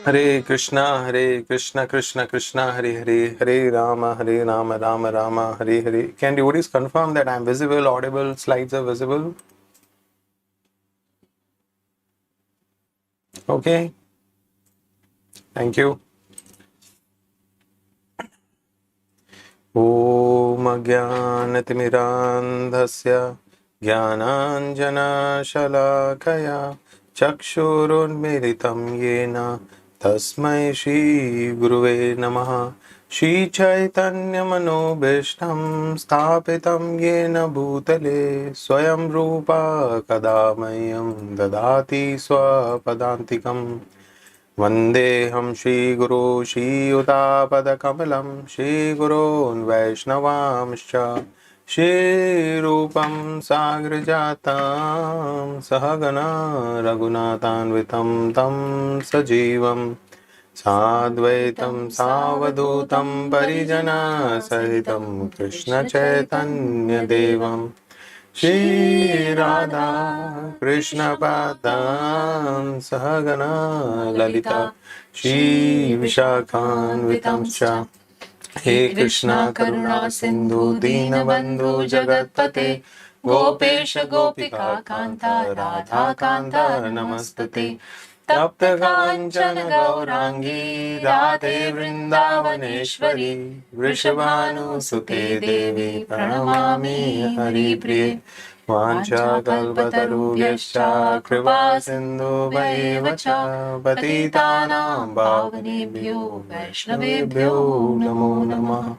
Hare Krishna Krishna Krishna Hare Hare Hare Rama Rama Rama Hare Hare. Can devotees confirm that I am visible, audible, slides are visible? Okay. Thank you. Om Ajnanatirmirandhasya Jnananjana Shalakaya Chakshurunmilitam Yena Tasmai Shri Guruve Namaha. Shri Chaitanya Manobhishtam Sthapitam Yena Bhutale Swayam Rupa Kadamayam Dadati Swapadantikam. Vandeham Shri Guru Shri Uttapada Kamalam Shri Gurun Vaishnavamscha Shri Rupam Sagrajatam Sahagana Raghunathanvitam Tam Sajivam Sadvaitam Savadutam Parijana Sahitam Krishna Chaitanya Devam Shri Radha Krishna Padam Sahagana Lalita Shri Vishakhan Vitamscha. He Krishna Karuna Sindhu Dinabandhu Jagatpate Gopesha Gopika Kanta Radha Kanta Namastate Tapta Kanchana Gaurangi Radhe Vrindavaneshwari Vrishabhanu Sute Devi Pranamami Hari Priye Vancha Kalpatarubhyascha Kripa Sindhu Bhaivacha Patitanam Bhavanebhyo Vaishnavebhyo Namo Namah.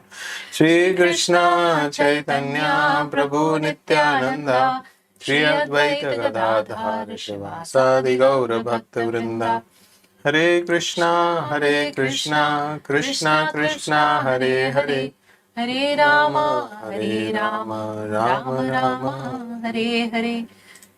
Shri Krishna Chaitanya Prabhu Nityananda Shri Advaita Gadadhar Shivasadi Gaura Bhakta Vrinda. Hare Krishna Krishna Krishna Hare Hare Hare Rama Rama Rama Hare Hare.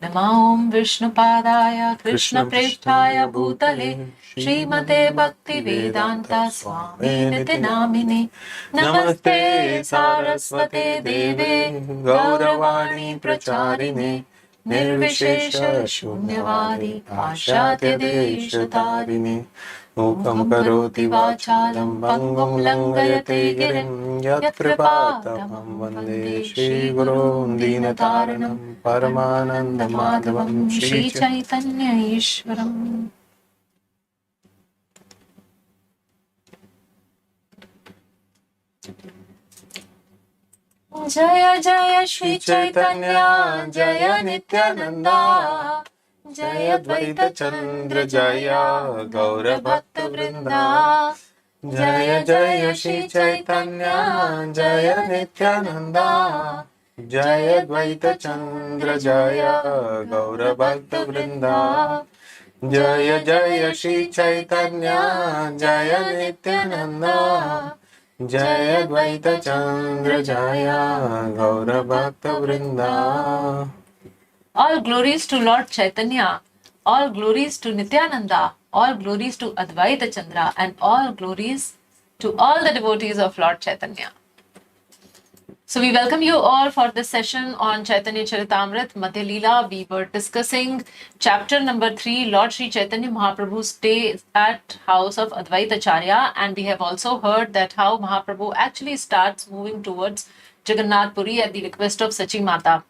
Namah Vishnupadaya Krishna Preshthaya Bhutale Srimate Bhakti Vedanta Swami Niti Namine Namaste Saraswate Deve Gauravani Pracharine Nirvishesha Shunyavadi Pashatya Deshatarine Mukam Karoti Vachalam Pangum Langayate Girim Yat Kripatamam Vande Shri Gurun Dinataranam Paramananda Madhavam Shri Chaitanya Ishwaram. Jaya Jaya Shri Chaitanya Jaya Nityananda Jaya Dvaita Chandra Jaya Gaura Bhakta Vrinda. Jaya Jaya Shri Chaitanya Jaya Nityananda Jaya Dvaita Chandra Jaya Gaura Bhakta Vrinda. Jaya Jaya Shri Chaitanya Jaya Nityananda Jaya Dvaita Chandra Jaya Gaura Bhakta Vrinda. All glories to Lord Chaitanya, all glories to Nityananda, all glories to Advaita Chandra, and all glories to all the devotees of Lord Chaitanya. So we welcome you all for this session on Chaitanya Charitamrta, MadhyaLila. We were discussing chapter number 3, Lord Sri Chaitanya Mahāprabhu stays at house of Advaita Acharya, and we have also heard that how Mahaprabhu actually starts moving towards Jagannāth Purī at the request of Sachi Mata.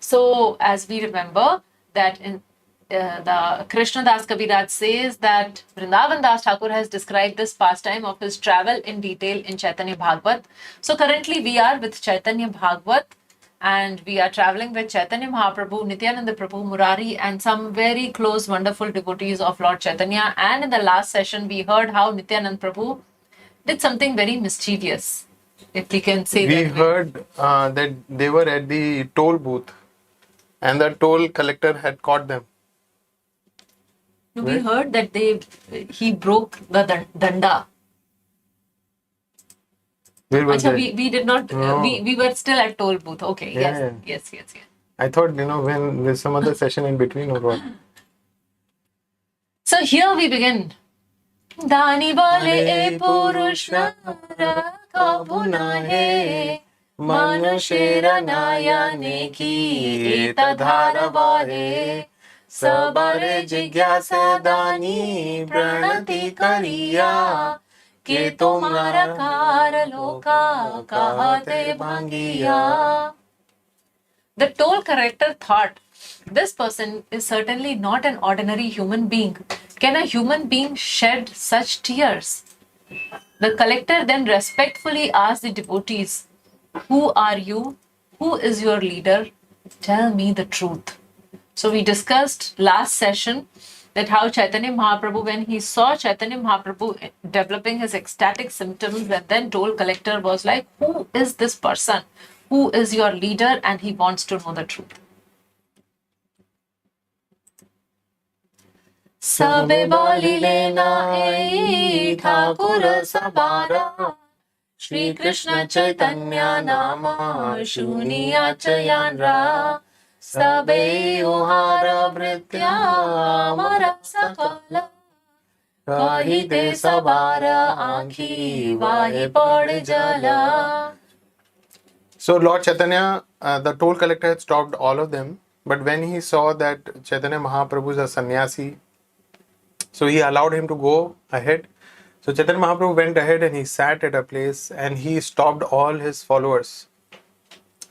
So as we remember that in the Krishna Das Kaviraj says that Vrindavan Das Thakur has described this pastime of his travel in detail in Chaitanya Bhagavat. So currently we are with Chaitanya Bhagavat and we are traveling with Chaitanya Mahaprabhu, Nityananda Prabhu, Murari and some very close wonderful devotees of Lord Chaitanya. And in the last session we heard how Nityananda Prabhu did something very mischievous, if we can say We that way. heard that they were at the toll booth and the toll collector had caught them. We heard that he broke the danda. Where was Achha, that? we did not, No. we were still at toll booth. Okay, Yeah. yes. I thought, when there's some other session in between or what. So here we begin. Dani bole e purush nara kabu nahe, manushera nayane ki eta dhara bahe, sabare jigyasa dani pranati kariya, ke tumhara kar loka kahate bhangiya. The toll collector thought, this person is certainly not an ordinary human being. Can a human being shed such tears? The collector then respectfully asked the devotees, who are you? Who is your leader? Tell me the truth. So we discussed last session that how Chaitanya Mahaprabhu, when he saw Chaitanya Mahaprabhu developing his ecstatic symptoms, and then toll collector was like, who is this person? Who is your leader? And he wants to know the truth. Sabe bolile na ei Thakur sabara, Shri Krishna Chaitanya nama shuniya chayanra, Sabe uhara vritya amara sakala, Kahi de sabara aankhi vahi pad jala. So Lord Chaitanya, the toll collector had stopped all of them. But when he saw that Chaitanya Mahaprabhu is a sannyasi, so he allowed him to go ahead. So Chaitanya Mahaprabhu went ahead and he sat at a place and he stopped all his followers.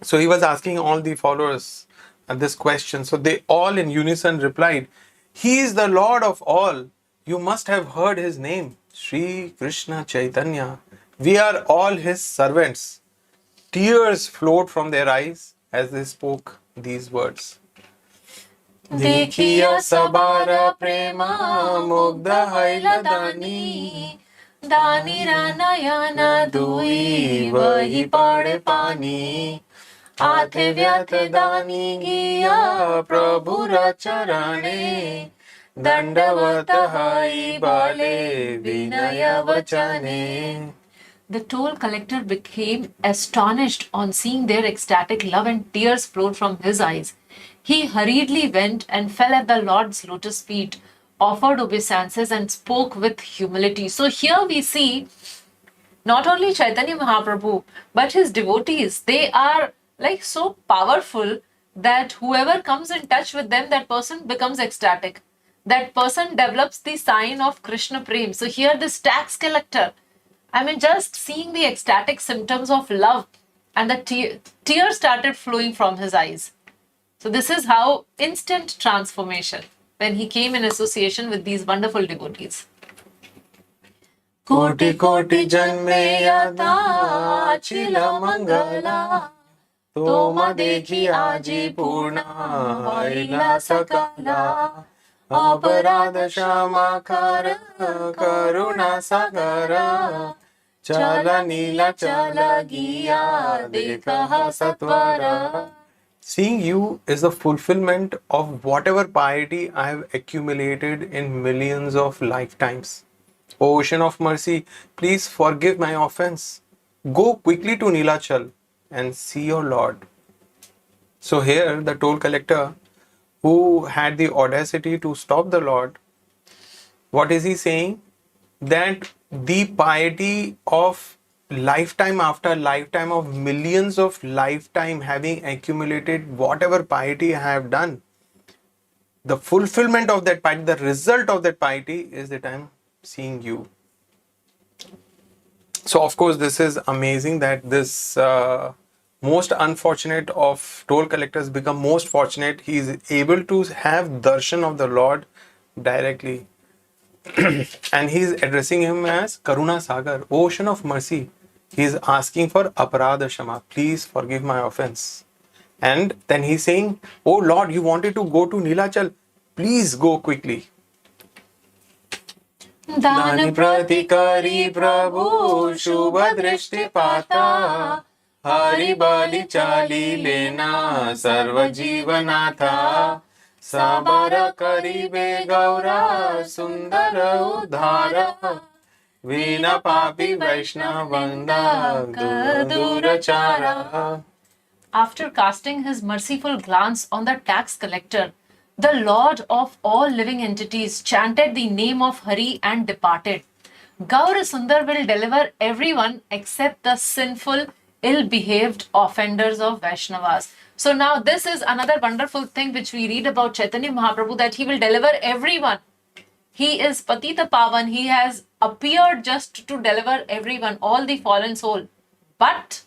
So he was asking all the followers this question. So they all in unison replied, he is the Lord of all. You must have heard his name, Sri Krishna Chaitanya. We are all his servants. Tears flowed from their eyes as they spoke these words. देखिया सबारा प्रेमा मुग्ध हैला दानी, दानी रानयना दुई वही पड़े पानी, आथे व्याथे दानी गिया प्रभु चरणे, दंडवत हई बाले विनय वचने. The toll collector became astonished on seeing their ecstatic love and tears flowed from his eyes. He hurriedly went and fell at the Lord's lotus feet, offered obeisances and spoke with humility. So here we see not only Chaitanya Mahaprabhu, but his devotees. They are like so powerful that whoever comes in touch with them, that person becomes ecstatic. That person develops the sign of Krishna Prem. So here this tax collector, just seeing the ecstatic symptoms of love and the tears started flowing from his eyes. So this is how instant transformation when he came in association with these wonderful devotees. Koti koti janme yada chila mangala, Toma dekhi aji purna vaila sakala, Aparadha shama kara karuna sagara, Chala nila chala giya dekha satvara. Seeing you is the fulfillment of whatever piety I have accumulated in millions of lifetimes. O ocean of mercy, please forgive my offense. Go quickly to Nilachal and see your Lord. So here the toll collector, who had the audacity to stop the Lord, what is he saying? That the piety of lifetime after lifetime of millions of lifetime having accumulated whatever piety I have done, the fulfillment of that piety, the result of that piety is that I'm seeing you. So of course this is amazing that this most unfortunate of toll collectors become most fortunate. He is able to have darshan of the Lord directly. And he is addressing him as Karuna Sagar, ocean of mercy. He is asking for aparadha shama, please forgive my offense. And then he's saying, oh Lord, you wanted to go to Nilachal, please go quickly. दान प्रतिकारी प्रभु शुभ दृष्टि पाता, हरि बलि चाली लेना सर्व जीवनाथा, सबर करिबे गौरा सुंदर उद्धारा, वीना पापी वैष्णव वंदा दूरचारा. After casting his merciful glance on the tax collector, the Lord of all living entities chanted the name of Hari and departed. Gaura Sundar will deliver everyone except the sinful, ill-behaved offenders of Vaishnavas. So now this is another wonderful thing which we read about Chaitanya Mahaprabhu, that he will deliver everyone. He is Patita Pavan. He has appeared just to deliver everyone, all the fallen soul. But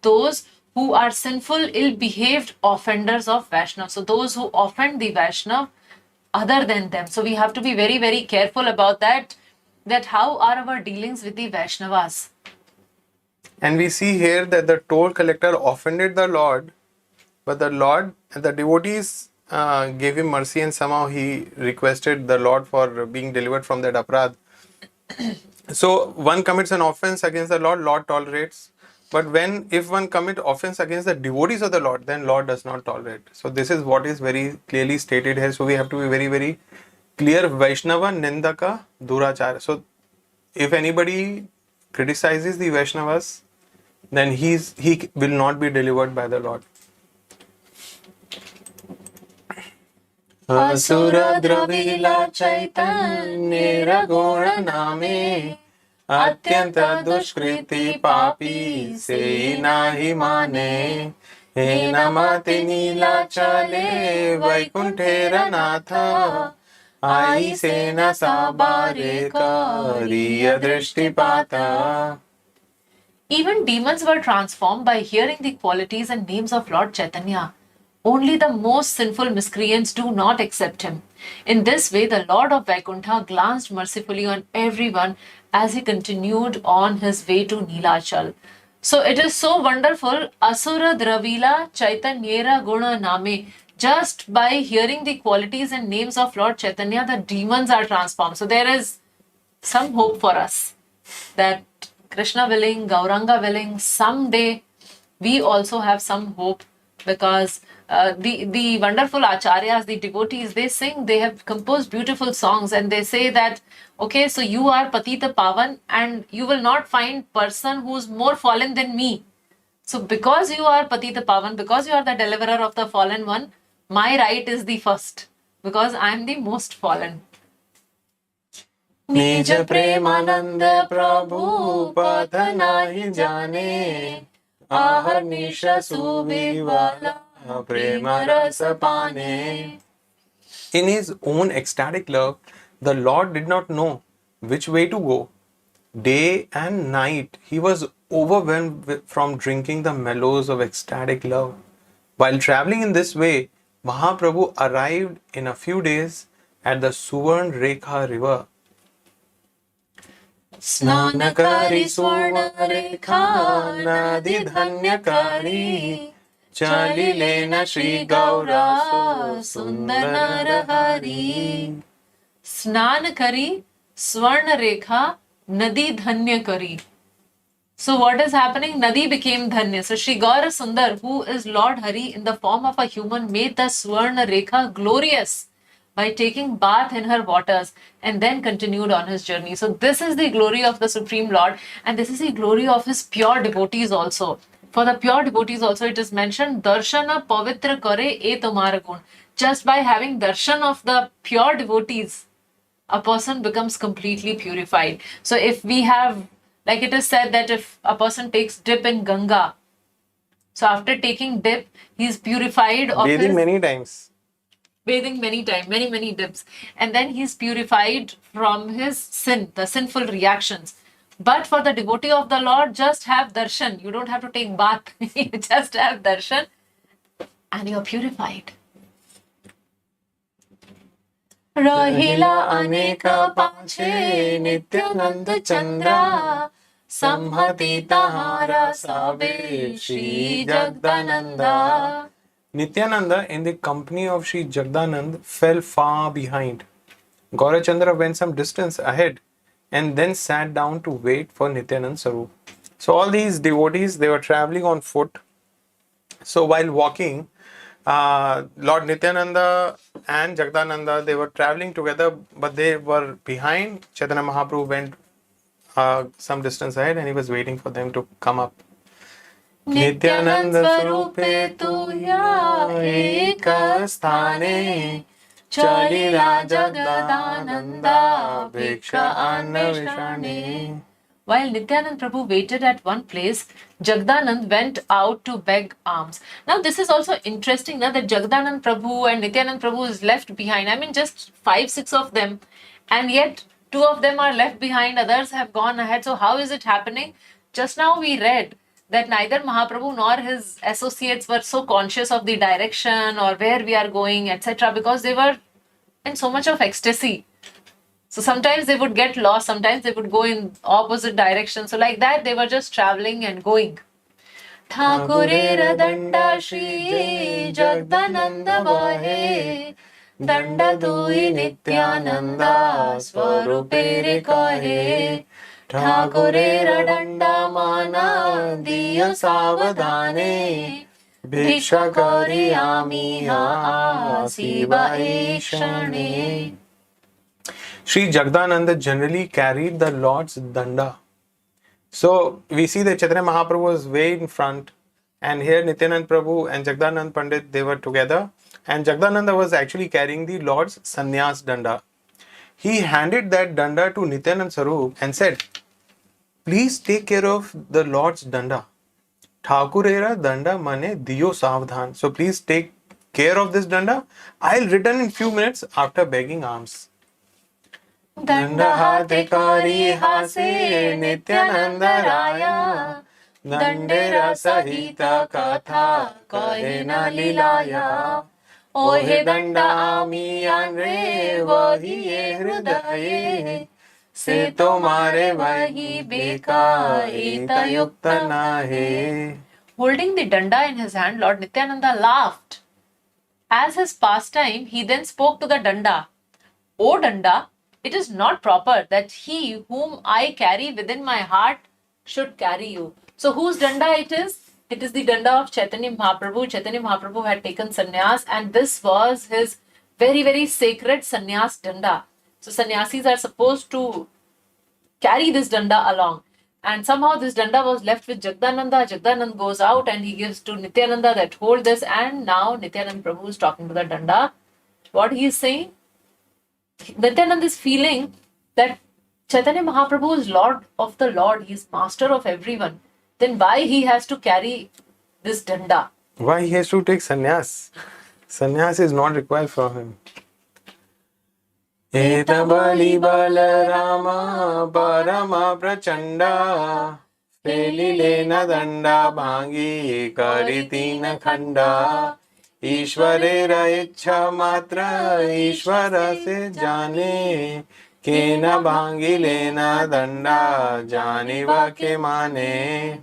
those who are sinful, ill-behaved offenders of Vaishnav. So those who offend the Vaishnav other than them. So we have to be very, very careful about that how are our dealings with the Vaishnavas. And we see here that the toll collector offended the Lord, but the Lord, the devotees gave him mercy, and somehow he requested the Lord for being delivered from that aparadh. So one commits an offense against the Lord tolerates. But if one commits offense against the devotees of the Lord, then Lord does not tolerate. So this is what is very clearly stated here. So we have to be very, very clear. Vaishnava Nindaka Durachara. So if anybody criticizes the Vaishnavas, then he will not be delivered by the Lord. Asura Dravila Chaitanya Guna Name Atyanta Dushkriti Papi Se Nahi Mane He Namate Nilachale Vaikuntera Natha Ai Sena Sabare Kariya Drishtipata. Even demons were transformed by hearing the qualities and names of Lord Chaitanya. Only the most sinful miscreants do not accept him. In this way, the Lord of Vaikuntha glanced mercifully on everyone as he continued on his way to Nilachal. So it is so wonderful. Asura Dravila Chaitanyera Guna Name. Just by hearing the qualities and names of Lord Chaitanya, the demons are transformed. So there is some hope for us that Krishna willing, Gauranga willing, someday we also have some hope, because the wonderful acharyas, the devotees, they sing, they have composed beautiful songs, and they say that, okay, so you are Patita Pavan and you will not find person who's more fallen than me. So because you are Patita Pavan, because you are the deliverer of the fallen one, my right is the first, because I am the most fallen. निज प्रेमानंद प्रभु पथ नाही जाने ahanish subivala prema rasa pane. In his own ecstatic love, the Lord did not know which way to go. Day and night, he was overwhelmed from drinking the mellows of ecstatic love. While traveling in this way, Mahaprabhu arrived in a few days at the Suvarn Rekha river. स्नानकारी स्वर्ण रेखा नदी धन्यकारी चली लेना श्री गौरा सुंदर नरहरि. स्नान करी स्वर्ण rekha nadi dhanya kari. So what is happening? Nadi became dhanya. So Shri Gaura Sundar, who is Lord Hari in the form of a human, made the Swarna Rekha glorious by taking bath in her waters, and then continued on his journey. So this is the glory of the Supreme Lord, and this is the glory of his pure devotees also. For the pure devotees also it is mentioned, Darshana Pavitra Kare E Tumhara Gun. Just by having darshan of the pure devotees, a person becomes completely purified. So if we have Like it is said that if a person takes dip in Ganga, so after taking dip, he is purified of Bathing his many times. bathing many times, many dips, and then he is purified from his sin, the sinful reactions. But for the devotee of the Lord, just have darshan. You don't have to take bath. You just have darshan, and you are purified. Rahila aneka panche nityananda chandra samhati tahara sabe Shri Jagdananda. Nityananda, in the company of Sri Jagdanand, fell far behind. Gaurachandra went some distance ahead and then sat down to wait for Nityanand Sarup. So all these devotees, they were traveling on foot. So while walking, Lord Nityananda and Jagdananda, they were traveling together, but they were behind. Chaitanya Mahaprabhu went some distance ahead and he was waiting for them to come up. Nityananda Swarupe tuya eka sthane Chalila Jagdananda Bhiksha Annavishane. While Nityanand Prabhu waited at one place, Jagdanand went out to beg alms. Now this is also interesting now that Jagdanand Prabhu and Nityanand Prabhu is left behind. I mean just 5-6 of them, and yet 2 of them are left behind, others have gone ahead. So how is it happening? Just now we read that neither Mahaprabhu nor his associates were so conscious of the direction or where we are going, etc., because they were in so much of ecstasy. So sometimes they would get lost, sometimes they would go in opposite direction. So like that, they were just traveling and going. Thakurera danda Shri Jagdananda vahe Danda dui Nityananda Swarupere kahe Thakurera danda mana diya savadhane Bhiksha kariyamiha asiva ekshane. Sri Jagdananda generally carried the Lord's danda. So we see that Chaitanya Mahaprabhu was way in front, and here Nityanand Prabhu and Jagdanand Pandit, they were together, and Jagdananda was actually carrying the Lord's sannyas danda. He handed that danda to Nityanand Sarup and said, "Please take care of the Lord's danda. Thakurera danda mane diyo savdhan. So please take care of this danda. I'll return in few minutes after begging alms." Danda hate kari hase Nityananda raya Dandera sahita katha kahe na lilaya. Ohe danda ami anre vahi ye hridaye Se tomare vahi beka eta yukta nahe. Holding the danda in his hand, Lord Nityananda laughed. As his pastime, he then spoke to the danda. O danda, it is not proper that he whom I carry within my heart should carry you. So whose danda it is? It is the danda of Chaitanya Mahaprabhu. Chaitanya Mahaprabhu had taken sannyas, and this was his very, very sacred sannyas danda. So sannyasis are supposed to carry this danda along. And somehow this danda was left with Jagdananda. Jagdananda goes out and he gives to Nityananda that hold this, and now Nityananda Prabhu is talking to the danda. What he is saying? Nityananda is feeling that Chaitanya Mahaprabhu is Lord of the Lord, he is master of everyone. Then why he has to carry this danda? Why he has to take sannyas? Sannyas is not required for him. Eta bali balarama parama prachanda Felile na danda bhangi kariti na khanda ईश्वरेरा इच्छा मात्र ईश्वर से जाने के न भांगी लेना दंडा जाने वाके माने.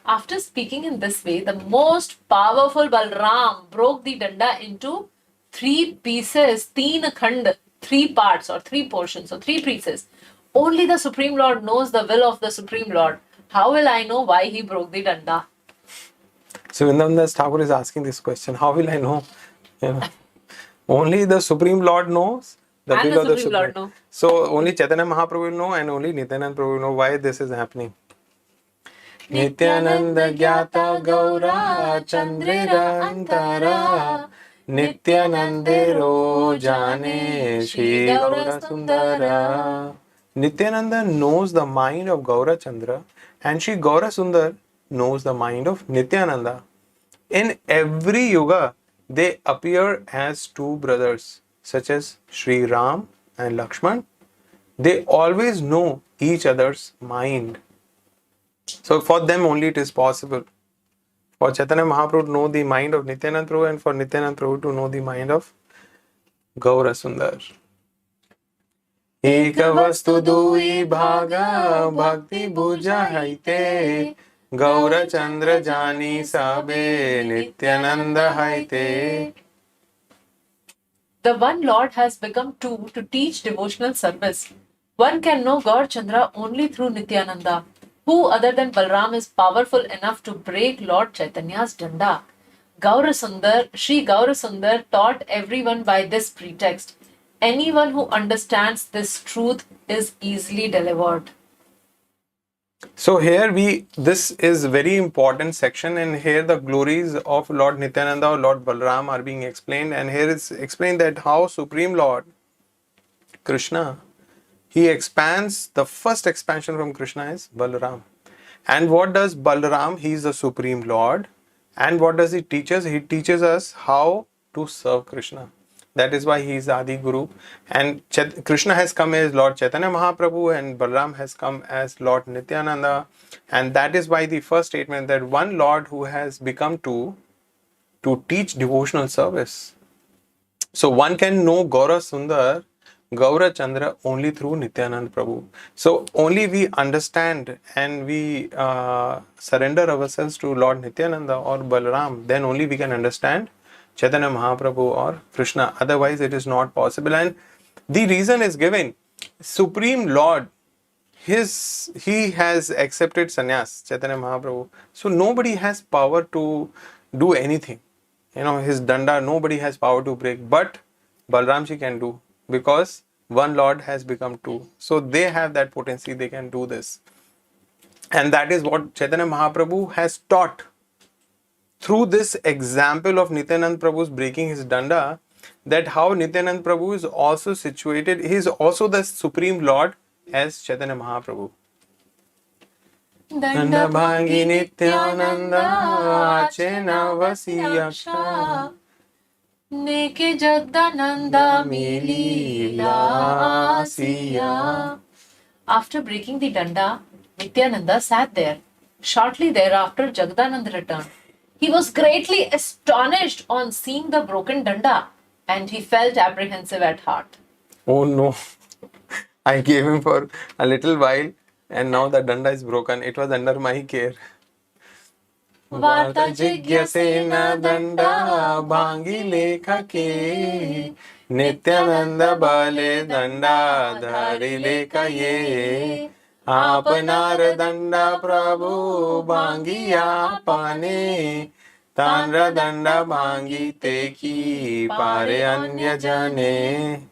After speaking in this way, the most powerful Balram broke the danda into 3 pieces, teen khand, 3 parts or 3 portions, so 3 pieces. Only the Supreme Lord knows the will of the Supreme Lord. How will I know why he broke the danda? So Vrindavan Das Thakur is asking this question. How will I know? Only the Supreme Lord knows the will of the Supreme Lord. Know. So only Chaitanya Mahaprabhu will know and only Nityananda Prabhu will know why this is happening. Nityananda Gyata Gaura Chandrera Antara Nityanandero Jane Shri Gaura Sundara Nityananda knows the mind of Gaurachandra and Sri Gaurasundar knows the mind of Nityananda. In every yuga, they appear as two brothers, such as Sri Ram and Lakshman. They always know each other's mind. So for them only it is possible. For Chaitanya Mahaprabhu to know the mind of Nityananda Prabhu and for Nityananda Prabhu to know the mind of Gaurasundar. एक वस्तु दुई भागा भक्ति बुझाइते गौरचंद्र जानी सबे Nityanand हाइते. The one Lord has become two to teach devotional service. One can know Gaur Chandra only through Nityananda. Who other than Balram is powerful enough to break Lord Chaitanya's danda? Sri Gaurasundar taught everyone by this pretext. Anyone who understands this truth is easily delivered. So here this is very important section, and here the glories of Lord Nityananda or Lord Balram are being explained, and here it's explained that how Supreme Lord Krishna, he expands, the first expansion from Krishna is Balaram. And what does Balaram? He is the Supreme Lord. And what does he teach us? He teaches us how to serve Krishna. That is why he is Adi Guru. And Krishna has come as Lord Chaitanya Mahaprabhu and Balaram has come as Lord Nityananda. And that is why the first statement that one Lord who has become two to teach devotional service. So one can know Gaura Sundar, Gaura Chandra only through Nityananda Prabhu. So only we understand and we surrender ourselves to Lord Nityananda or Balaram, then only we can understand Chaitanya Mahaprabhu or Krishna. Otherwise it is not possible. And the reason is given. Supreme Lord, he has accepted sannyas, Chaitanya Mahaprabhu. So nobody has power to do anything. His danda, nobody has power to break. But Balramji can do, because one Lord has become two. So they have that potency, they can do this. And that is what Chaitanya Mahaprabhu has taught. Through this example of Nityanand Prabhu's breaking his danda, that how Nityanand Prabhu is also situated, he is also the Supreme Lord as Chaitanya Mahaprabhu. Danda bhangi Nityananda achena vasiyaksha Neke Jagannāth lila siya. After breaking the danda, Nityananda sat there. Shortly thereafter, Jagannāth returned. He was greatly astonished on seeing the broken danda, and he felt apprehensive at heart. Oh no, I gave him for a little while and now the danda is broken. It was under my care. Vata jigyasena danda bhangi lekhake Nityananda bale danda dhari lekhaye Apanar danda prabhu bhangi apane Tanra danda bhangi teki pare anya jane.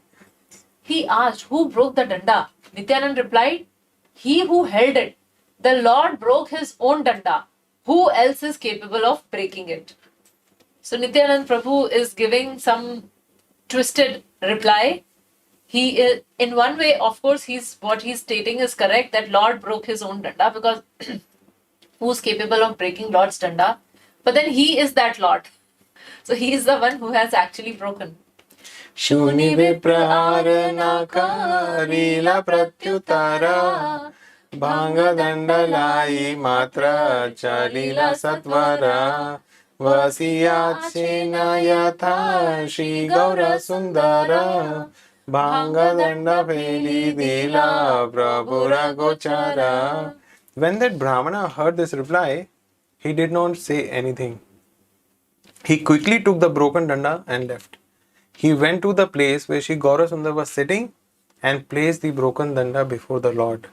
He asked, who broke the danda? Nityananda replied, he who held it. The Lord broke his own danda. Who else is capable of breaking it? So Nityananda Prabhu is giving some twisted reply. He is, in one way, of course, what he's stating is correct, that Lord broke his own danda, because who's capable of breaking Lord's danda? But then he is that Lord. So he is the one who has actually broken. Shuni viprahara nakarila pratyutara Bhanga dandalai matra chalila satvara Vasiyachena yatha Shri Gaura Sundara Bhanga danda veli dila prabhura gochara. When that Brahmana heard this reply, he did not say anything. He quickly took the broken danda and left. He went to the place where Shri Gaura Sundar was sitting and placed the broken danda before the Lord.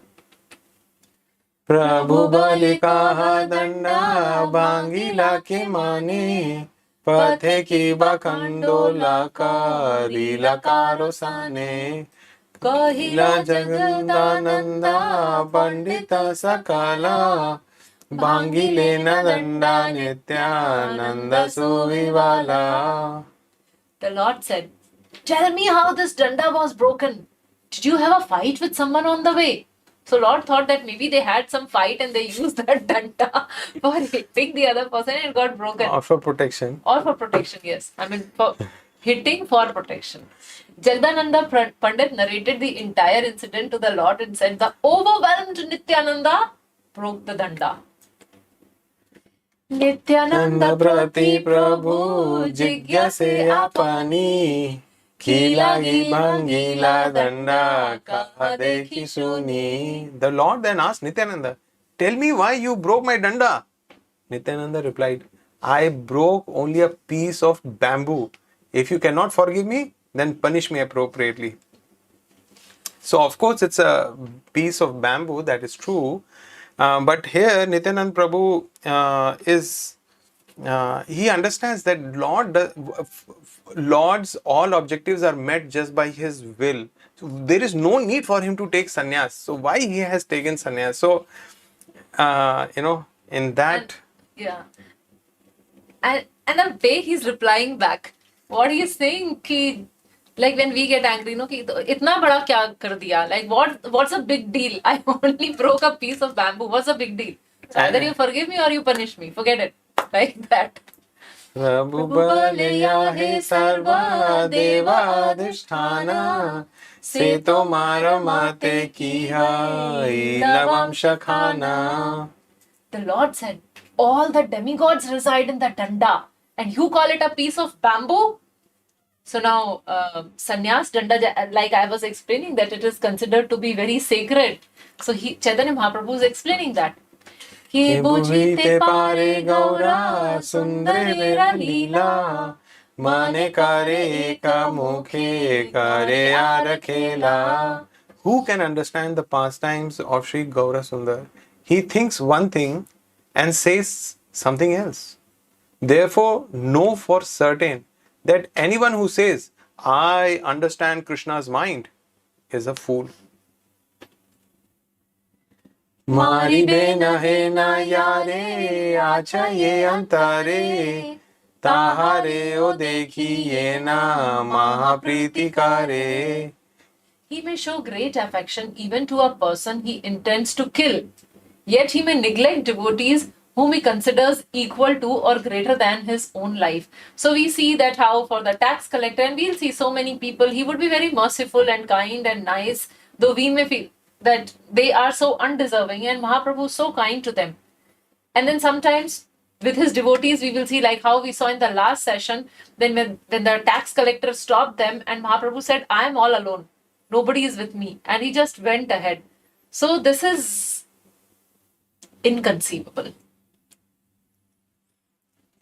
Prabhu balikaha danda bhangila ke mane pathe ki bakhando lila karosane kahila jagandananda pandita sakala bhangilena danda nityananda suvivala. The Lord said, tell me how this danda was broken. did you have a fight with someone on the way? So Lord thought that maybe they had some fight and they used that danda for hitting the other person and it got broken. Or for protection. Or for protection, yes. I mean, for hitting for protection. Jagannāth Pandit narrated the entire incident to the Lord and said, the overwhelmed Nityananda broke the danda. Nityananda prati Prabhu jigyase apani Khila bhangila danda kaha dekhi suni. The Lord then asked Nityananda, tell me why you broke my danda. Nityananda replied, I broke only a piece of bamboo. If you cannot forgive me, then punish me appropriately. So of course it's a piece of bamboo, that is true. But here Nityananda Prabhu he understands that Lord's all objectives are met just by his will. So there is no need for him to take sannyas. So why he has taken sannyas? So, in that... And the way he's replying back, what he is saying, like when we get angry, itna bada kya kar diya? Like what's a big deal? I only broke a piece of bamboo. What's a big deal? So either you forgive me or you punish me. Forget it. Like that. Prabhu balya hai sarva devadhisthana se tomara mate kiha ilavam shakhana. The Lord said, all the demigods reside in the danda and you call it a piece of bamboo? So now, sannyas danda, like I was explaining, that it is considered to be very sacred. So Chaitanya Mahaprabhu is explaining that. Ke bujite pare gaura sundar vera lila mane kare eka mukhe kare arakhela. Who can understand the pastimes of Sri Gaura Sundar? He thinks one thing and says something else. Therefore, know for certain that anyone who says, I understand Krishna's mind, is a fool. Mari bena he na yare, acha ye antare, tahare o dekhiye na mahapriti kare. He may show great affection even to a person he intends to kill, yet he may neglect devotees whom he considers equal to or greater than his own life. So we see that how for the tax collector, and we'll see so many people, he would be very merciful and kind and nice, though we may feel that they are so undeserving and Mahaprabhu is so kind to them. And then sometimes with his devotees, we will see like how we saw in the last session, then when the tax collector stopped them and Mahaprabhu said, I am all alone. Nobody is with me. And he just went ahead. So this is inconceivable.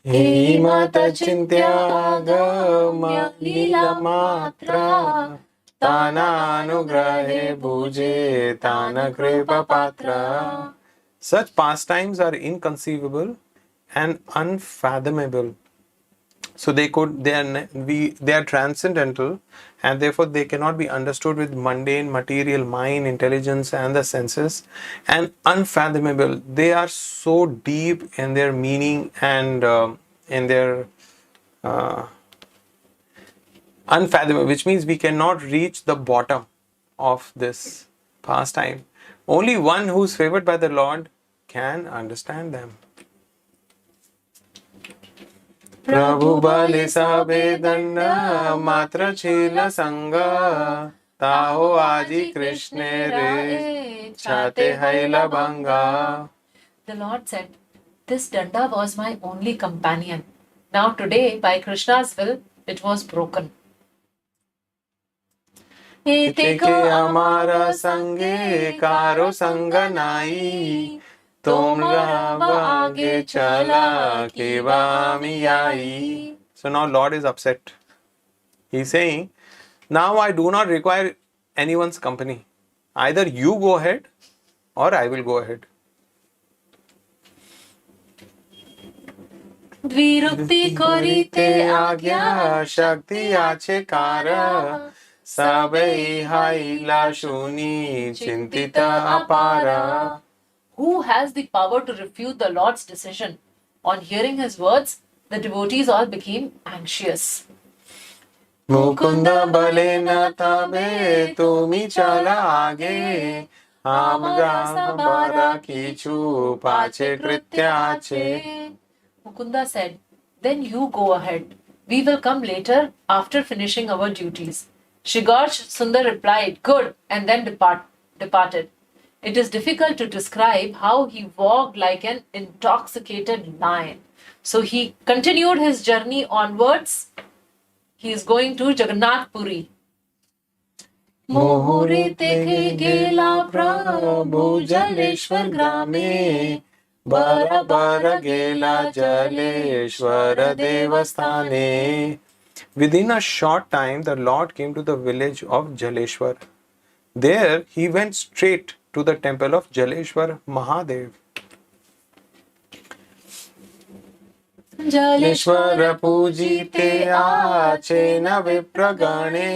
He mata chintyagama lila matra tana anugrahe bhuje tana kripa patra. Such pastimes are inconceivable and unfathomable. So they are transcendental and therefore they cannot be understood with mundane material mind, intelligence and the senses, and unfathomable. They are so deep in their meaning and in their unfathomable, which means we cannot reach the bottom of this pastime. Only one who is favored by the Lord can understand them. Prabhu bali sabe danda matra chila sanga taho aji Krishna re chate haila banga. The Lord said, this danda was my only companion. Now today, by Krishna's will, it was broken. Ite ke amara sange karo sanga nai. So now Lord is upset. He's saying, now I do not require anyone's company. Either you go ahead or I will go ahead. Dvirukti korite agya shakti ache kara sabai haila shuni chintita apara. Who has the power to refute the Lord's decision? On hearing his words, the devotees all became anxious. Mukund बले न तबे तुमी चला आगे आमरा bara kichu pache krityache. Mukunda said, "Then you go ahead. We will come later after finishing our duties." Shigorj Sundar replied, "Good," and then departed. It is difficult to describe how he walked like an intoxicated lion. So he continued his journey onwards. He is going to Jagannāth Purī. मोहुरी तेखे गेला प्रभु जलेश्वर ग्रामे बर बर गेला Jaleshwar देवस्थाने. Within a short time, the Lord came to the village of Jaleshwar. There, he went straight to the temple of Jaleshwar Mahadev. Jaleshwar पूजिते आचे न विप्रगणे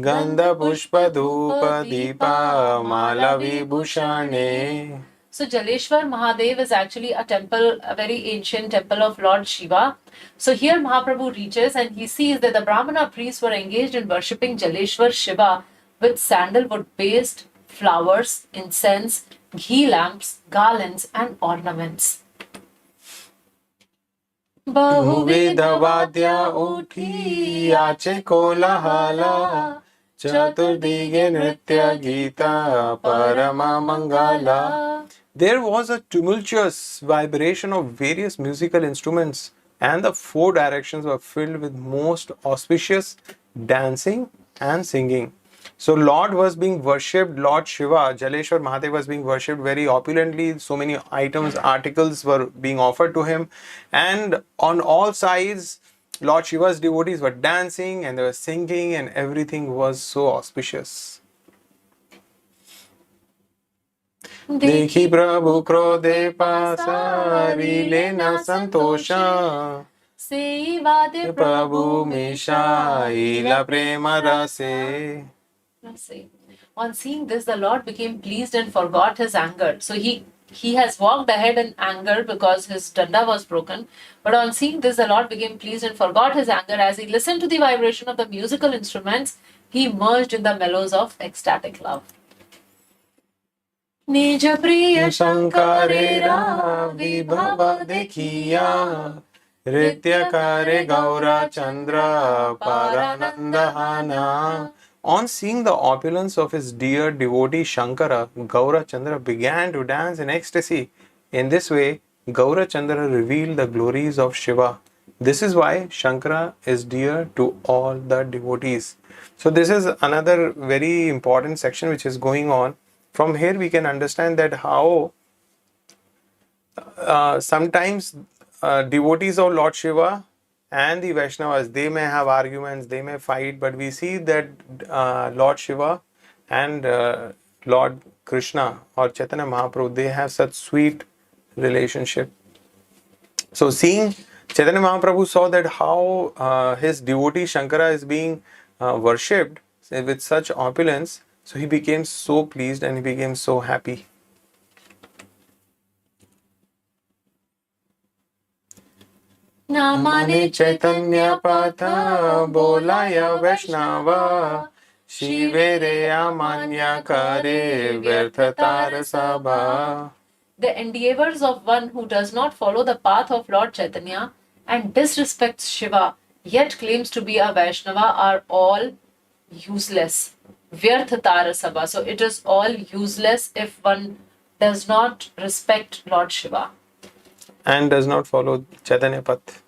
गंध पुष्प धूप दीपा माला विभूषणे. So Jaleshwar Mahadev is actually a temple, a very ancient temple of Lord Shiva. So here Mahaprabhu reaches and he sees that the Brahmana priests were engaged in worshipping Jaleshwar Shiva with sandalwood paste, flowers, incense, ghee lamps, garlands and ornaments. बहुविध वाद्य उठी आचे कोलाहला चतुर्दिगे नृत्य गीता परमा Mangla. There was a tumultuous vibration of various musical instruments, and the four directions were filled with most auspicious dancing and singing. So Lord was being worshipped, Lord Shiva, Jaleshwar Mahadev was being worshipped very opulently. So many items, articles were being offered to him, and on all sides Lord Shiva's devotees were dancing and they were singing, and everything was so auspicious. देखी प्रभु क्रोधे पासारी लेना संतोषा सेवादे प्रभु मिशाइला प्रेम रसे. On seeing this, the Lord became pleased and forgot his anger. So he has walked ahead in anger because his danda was broken. But on seeing this, the Lord became pleased and forgot his anger. As he listened to the vibration of the musical instruments, he merged in the mellows of ecstatic love. निज प्रिय शंकरेरा विभव देखिया नृत्य करे गौरा चंद्र paranandahana. On seeing the opulence of his dear devotee Shankara, Gaura Chandra began to dance in ecstasy. In this way, Gaura Chandra revealed the glories of Shiva. This is why Shankara is dear to all the devotees. So this is another very important section which is going on. From here we can understand that how sometimes devotees of Lord Shiva and the Vaishnavas, they may have arguments, they may fight, but we see that Lord Shiva and Lord Krishna or Chaitanya Mahaprabhu, they have such sweet relationship. So seeing Chaitanya Mahaprabhu saw that how his devotee Shankara is being worshipped with such opulence, so he became so pleased and he became so happy. नामाने चैतन्य पथ बोलाय वैष्णव शिवे रे अमान्य करे व्यर्थतार सभा. The endeavors of one who does not follow the path of Lord Chaitanya and disrespects Shiva yet claims to be a Vaishnava are all useless. Vyarthatara sabha. So it is all useless if one does not respect Lord Shiva and does not follow Chaitanya Path.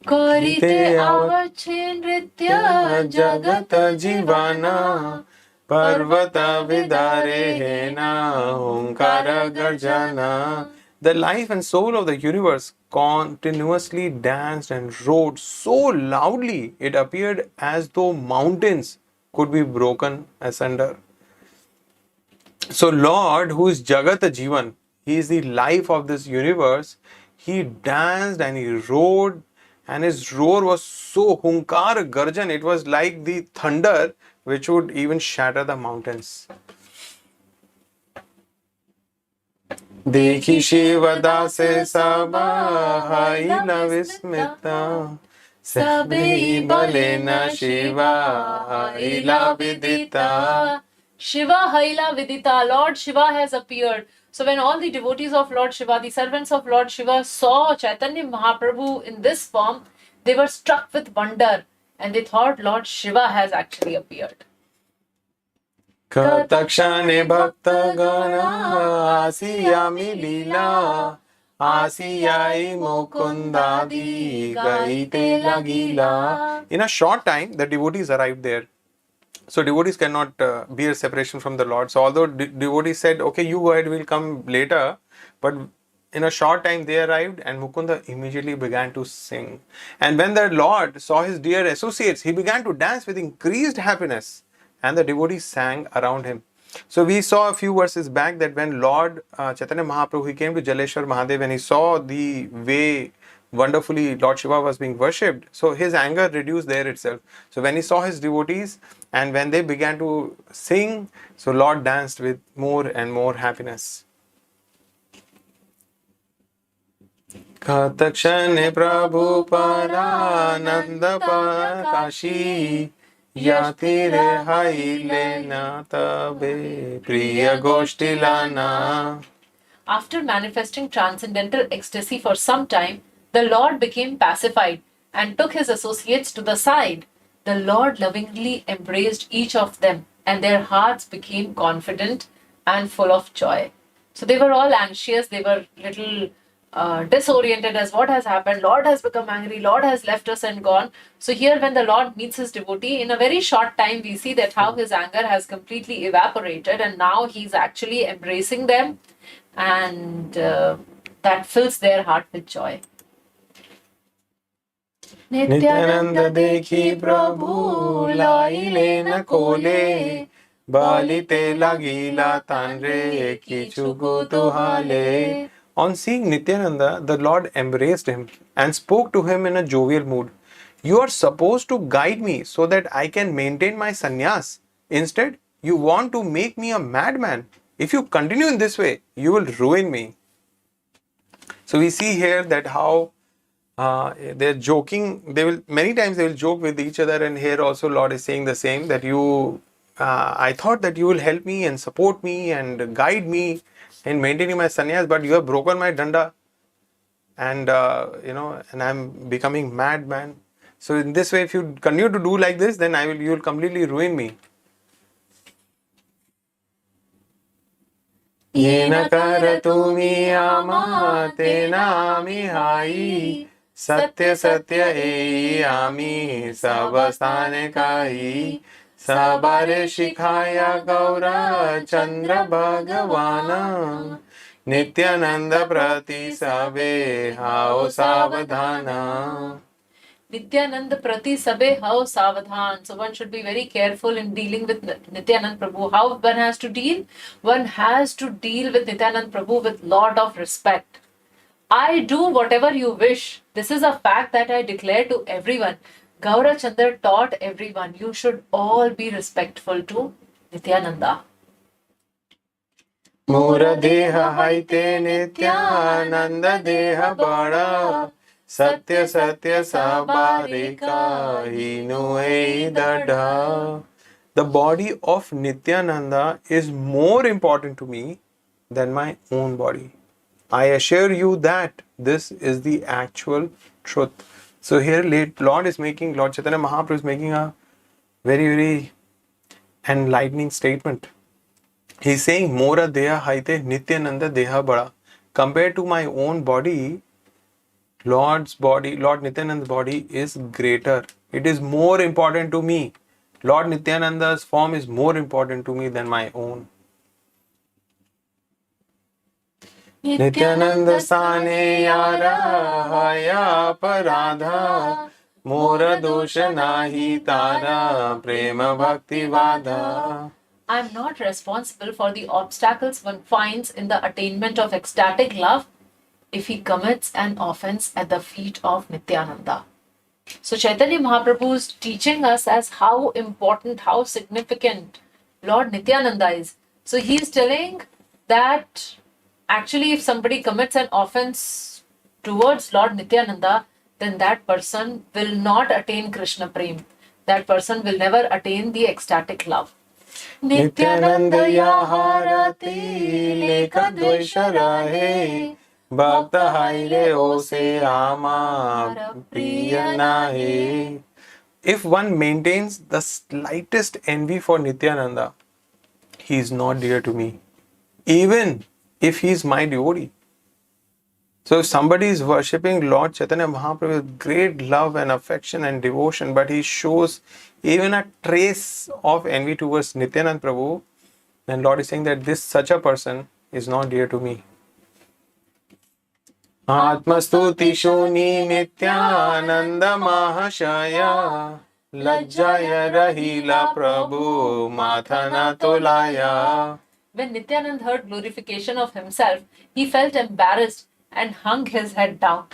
Karite avache nritya jagat jivana parvata vidare hena hunkara garjana. The life and soul of the universe continuously danced and roared so loudly it appeared as though mountains could be broken asunder. So Lord, who is Jagat Jivan, he is the life of this universe, he danced and he roared, and his roar was so hunkar garjan, it was like the thunder which would even shatter the mountains. देखी शिवदासे सबा हईला Vismita Sabe balena Shiva Haila Vidita. Shiva Haila Vidita. Lord Shiva has appeared. So when all the devotees of Lord Shiva, the servants of Lord Shiva, saw Chaitanya Mahaprabhu in this form, they were struck with wonder and they thought Lord Shiva has actually appeared. Katakshane bhakta gana asiyami lila asiyai mukundadi gaite lagila. In a short time, the devotees arrived there. So devotees cannot bear separation from the Lord. So although devotees said, okay, you go ahead, we'll come later. But in a short time they arrived and Mukunda immediately began to sing. And when the Lord saw his dear associates, he began to dance with increased happiness. And the devotees sang around him. So we saw a few verses back that when Lord Chaitanya Mahaprabhu, he came to Jaleshwar Mahadev and he saw the way wonderfully Lord Shiva was being worshipped, so his anger reduced there itself. So when he saw his devotees and when they began to sing, so Lord danced with more and more happiness. Katakshane Prabhu Parananda Prakashi Yatire Haile Natabe Priya Goshtilana. After manifesting transcendental ecstasy for some time, the Lord became pacified and took his associates to the side. The Lord lovingly embraced each of them, and their hearts became confident and full of joy. So they were all anxious, they were little disoriented as what has happened. Lord has become angry, Lord has left us and gone. So here when the Lord meets his devotee, in a very short time we see that how his anger has completely evaporated and now he's actually embracing them, and that fills their heart with joy. Nityananda dekhi Prabhu laile na kole balite lagila tanre kichu kutuhale. On seeing Nityananda, the Lord embraced him and spoke to him in a jovial mood. You are supposed to guide me so that I can maintain my sannyas. Instead, you want to make me a madman. If you continue in this way, you will ruin me. So we see here that how they're joking. Many times they will joke with each other, and here also Lord is saying the same, that I thought that you will help me and support me and guide me in maintaining my sannyas, but you have broken my danda, and and I'm becoming madman. So in this way, if you continue to do like this, then you will completely ruin me. Yena karatumi ama tena ami hai satya satya ei ami sabastane kai sabare shikhaya gaura chandra bhagavana nityananda prati sabe hao savadhana. Nityananda Prati Sabe How Savadhan. So one should be very careful in dealing with Nityanand Prabhu. How one has to deal? One has to deal with Nityanand Prabhu with lot of respect. I do whatever you wish. This is a fact that I declare to everyone. Gaura Chandra taught everyone, you should all be respectful to Nityananda. Mura deha haite Nityananda deha bada Satya Satya Sabarika Hinu Dada. The body of Nityananda is more important to me than my own body. I assure you that this is the actual truth. So here Lord Chaitanya Mahaprabhu is making a very, very enlightening statement. He's saying, Mora Deha Haite Nityananda Deha Bada. Compared to my own body, Lord Nityananda's body is greater. It is more important to me. Lord Nityananda's form is more important to me than my own. Nityananda Sane Yara Haya Paradha Mora Dosha Nahi Tara Prema Bhakti Vada. I am not responsible for the obstacles one finds in the attainment of ecstatic love if he commits an offense at the feet of Nityananda. So Chaitanya Mahaprabhu is teaching us as how important, how significant Lord Nityananda is. So he is telling that actually if somebody commits an offense towards Lord Nityananda, then that person will not attain Krishna Prem. That person will never attain the ecstatic love. Nityananda Yaharati Lekha Dvaisha Rahe Bhakta Haire Ose Amar Priya Nahe. If one maintains the slightest envy for Nityananda, he is not dear to me, even if he is my devotee. So if somebody is worshipping Lord Chaitanya Mahaprabhu with great love and affection and devotion, but he shows even a trace of envy towards Nityananda Prabhu, then Lord is saying that this such a person is not dear to me. Atmastuti Shoni Nityananda Mahashaya Lajjaya Rahila Prabhu Mathana Tolaya. When Nityanand heard glorification of himself, he felt embarrassed and hung his head down.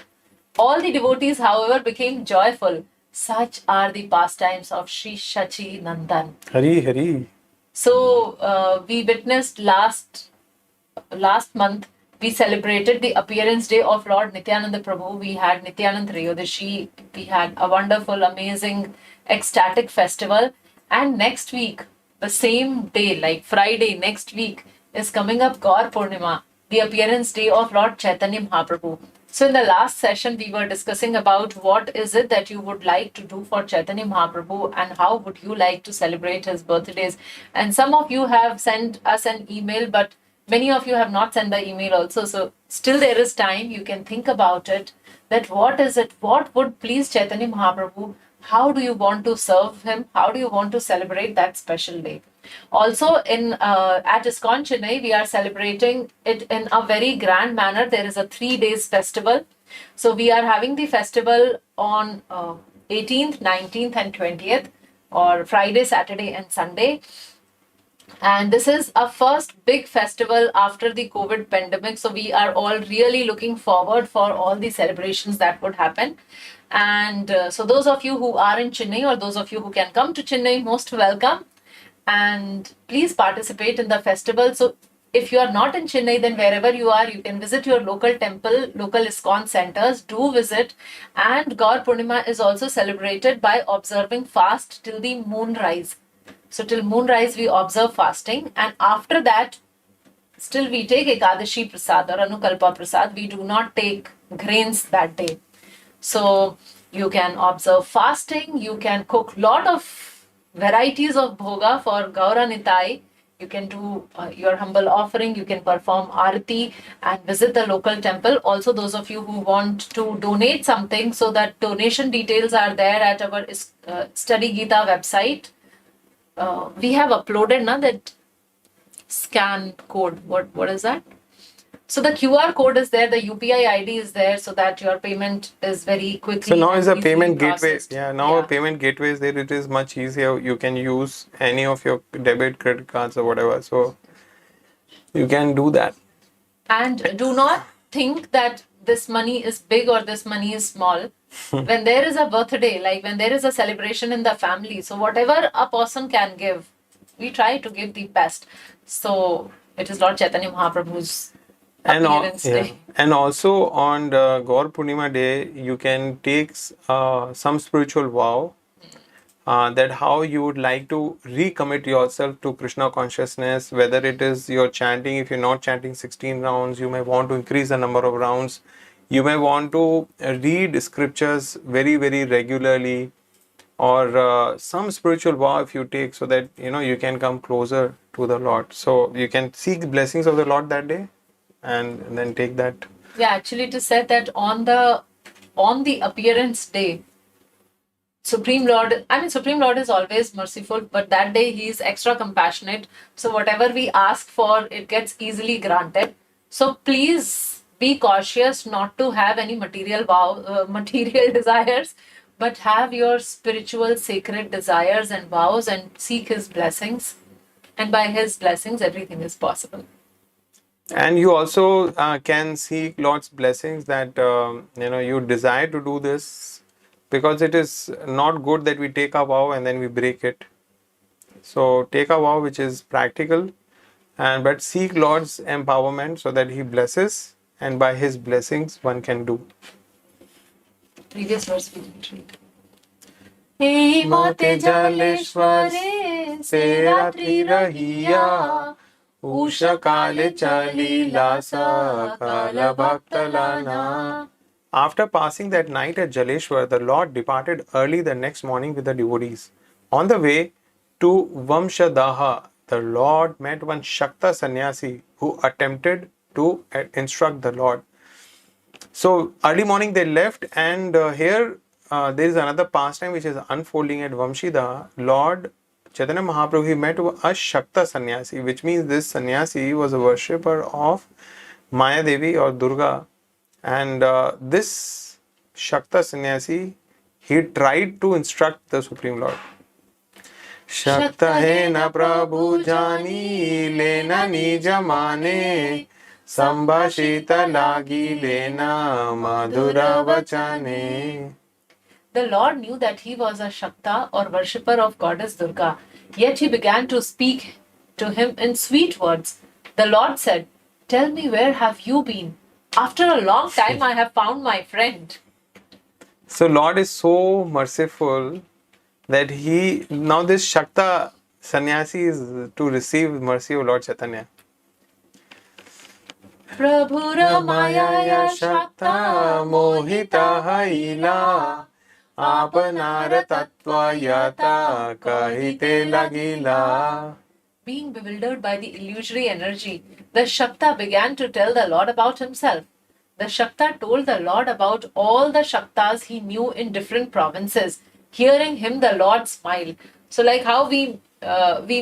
All the devotees, however, became joyful. Such are the pastimes of Sri Shachi Nandan. Hari Hari. So we witnessed last month, we celebrated the appearance day of Lord Nityananda Prabhu. We had Nityanand Trayodashi. We had a wonderful, amazing, ecstatic festival. And next week, the same day, like Friday next week, is coming up Gaur Purnima, the appearance day of Lord Caitanya Mahāprabhu. So in the last session, we were discussing about what is it that you would like to do for Chaitanya Mahaprabhu and how would you like to celebrate his birthdays. And some of you have sent us an email, but many of you have not sent the email also. So still there is time. You can think about it. That what is it? What would please Chaitanya Mahaprabhu? How do you want to serve him? How do you want to celebrate that special day? Also, at ISKCON Chennai, we are celebrating it in a very grand manner. There is a 3 days festival. So we are having the festival on 18th, 19th and 20th, or Friday, Saturday and Sunday. And this is a first big festival after the COVID pandemic. So we are all really looking forward for all the celebrations that would happen. And so those of you who are in Chennai or those of you who can come to Chennai, most welcome. And please participate in the festival. So if you are not in Chennai, then wherever you are, you can visit your local temple, local ISKCON centers, do visit. And Gaur Purnima is also celebrated by observing fast till the moonrise. So till moonrise, we observe fasting. And after that, still we take Ekadashi Prasad or Anukalpa Prasad. We do not take grains that day. So you can observe fasting. You can cook lot of varieties of bhoga for Gaura Nitai. You can do your humble offering. You can perform arati and visit the local temple. Also, those of you who want to donate something, so that donation details are there at our StudyGita website. We have uploaded now that scan code. What is that? So the QR code is there, the UPI ID is there, so that your payment is very quickly. So now is a easily payment gateway. processed. Yeah, now a payment gateway is there. It is much easier. You can use any of your debit, credit cards or whatever. So you can do that. And do not think that this money is big or this money is small. When there is a birthday, like when there is a celebration in the family, so whatever a person can give, we try to give the best. So it is Lord Chaitanya Mahaprabhu's appearance day. And also on the Gaur Purnima day, you can take some spiritual vow that how you would like to recommit yourself to Krishna consciousness, whether it is your chanting. If you're not chanting 16 rounds, you may want to increase the number of rounds. You may want to read scriptures very, very regularly, or some spiritual vow if you take, so that you can come closer to the Lord. So you can seek the blessings of the Lord that day and then take that. Yeah, actually it is said that on the appearance day, Supreme Lord is always merciful, but that day he is extra compassionate. So whatever we ask for, it gets easily granted. So please be cautious not to have any material desires, but have your spiritual sacred desires and vows and seek his blessings. And by his blessings, everything is possible. And you also can seek Lord's blessings that you desire to do this, because it is not good that we take a vow and then we break it. So take a vow which is practical, but seek Lord's empowerment so that he blesses, and by his blessings one can do. previous verse we didn't read. Hey Mate Jaleshware se ratri rahiya Usha kale chalila sakala bhaktalana. After passing that night at Jaleshwar, the Lord departed early the next morning with the devotees. On the way to Vamshadaha, the Lord met one Shakta sannyasi who attempted to instruct the Lord. So early morning they left, and here there is another pastime which is unfolding at Vamshida. Lord Chaitanya Mahaprabhu, he met a Shakta sannyasi, which means this sannyasi was a worshipper of Maya Devi or Durga, and this Shakta sannyasi, he tried to instruct the Supreme Lord. Shakta hai na Prabhu jani lena nija mane Sambhashita lagi lena madhura vachane. The Lord knew that he was a Shakta or worshipper of goddess Durga, yet he began to speak to him in sweet words. The Lord said, "Tell me, where have you been? After a long time I have found my friend." So Lord is so merciful that now this Shakta sannyasi is to receive mercy of Lord Chaitanya. Prabhu Ramaya Shakta mohita haila Apanar tattva yata kahite lagila. Being bewildered by the illusory energy, the Shakta began to tell the Lord about himself. The Shakta told the Lord about all the Shaktas he knew in different provinces. Hearing him, the Lord smiled. So like how we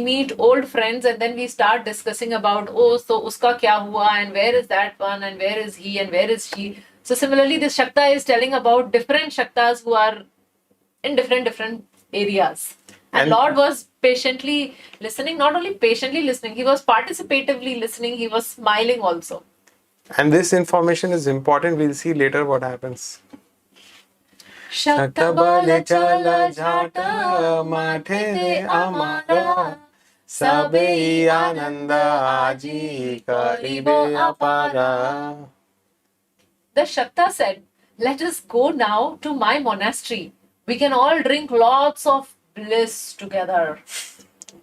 meet old friends and then we start discussing about, oh, so uska kya hua, and where is that one, and where is he, and where is she. So similarly, this Shakta is telling about different Shaktas who are in different areas. And Lord was patiently listening, not only patiently listening, he was participatively listening, he was smiling also. And this information is important. We'll see later what happens. Shakta bale chala jhata mathe de amara sabe ananda aji karibe apara. The Shakta said, "Let us go now to my monastery. We can all drink lots of bliss together."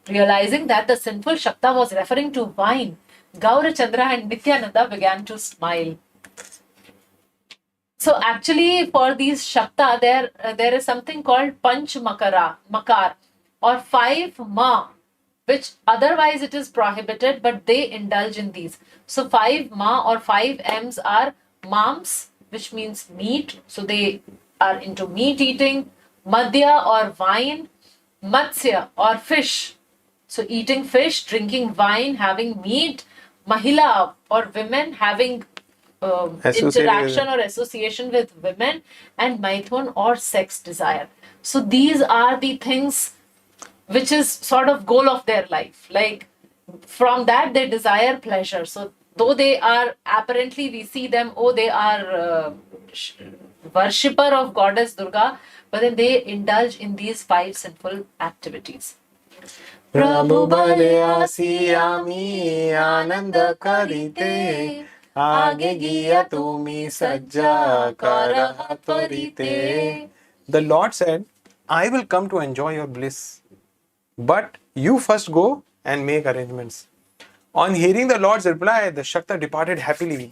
Realizing that the sinful Shakta was referring to wine, Gaurachandra and Nityananda began to smile. So actually for these Shakta, there is something called Panch Makar or 5 Ma, which otherwise it is prohibited, but they indulge in these. So 5 Ma or 5 M's are Mams, which means meat. So they are into meat eating. Madhya or wine. Matsya or fish. So eating fish, drinking wine, having meat. Mahila or women, having interaction or association with women. And Maithun or sex desire. So these are the things which is sort of goal of their life. Like from that they desire pleasure. So though they are apparently, we see them, they are worshipper of goddess Durga, but then they indulge in these 5 sinful activities. Prabhu bale asiyami ananda karite Aage giya tumi sajja kara tvarite. The Lord said, "I will come to enjoy your bliss, but you first go and make arrangements." On hearing the Lord's reply, the Shakta departed happily.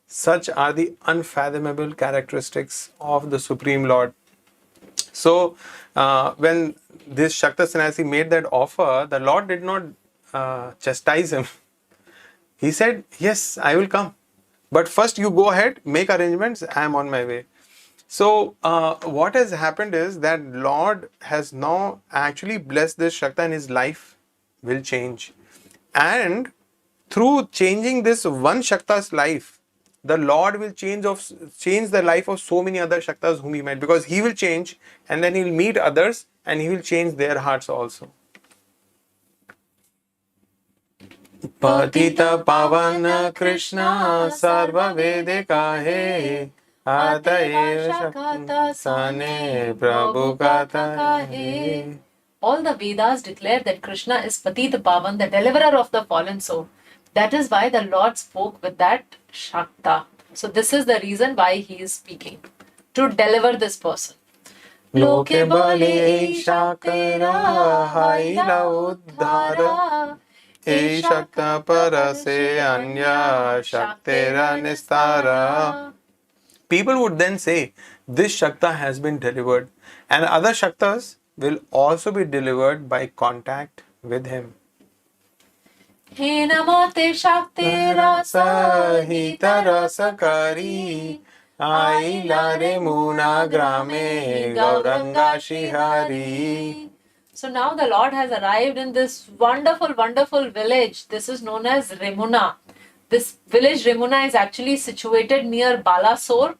Such are the unfathomable characteristics of the Supreme Lord. So, when this Shakta sannyasi made that offer, the Lord did not chastise him. He said, "Yes, I will come. But first you go ahead, make arrangements, I am on my way." So, what has happened is that Lord has now actually blessed this Shakta and his life will change. And through changing this one Shakta's life, the Lord will change the life of so many other Shaktas whom he met, because he will change and then he will meet others and he will change their hearts also. Patita Pavana Krishna Sarva Vede Kahe Ataeva Shakta Sane Prabhu Kata Kahe. All the Vedas declare that Krishna is Patita Pavan, the deliverer of the fallen soul. That is why the Lord spoke with that Shakta. So this is the reason why he is speaking. to deliver this person. Loke bale shakara haila uddhara e shakta parase anya shaktera nistara. People would then say, this Shakta has been delivered, and other Shaktas will also be delivered by contact with him. He namote shakti rasa Hita rasakari Ailare muna grame gauranga shihari. So now the Lord has arrived in this wonderful, wonderful village. This is known as Remuna. This village Remuna is actually situated near Balasore,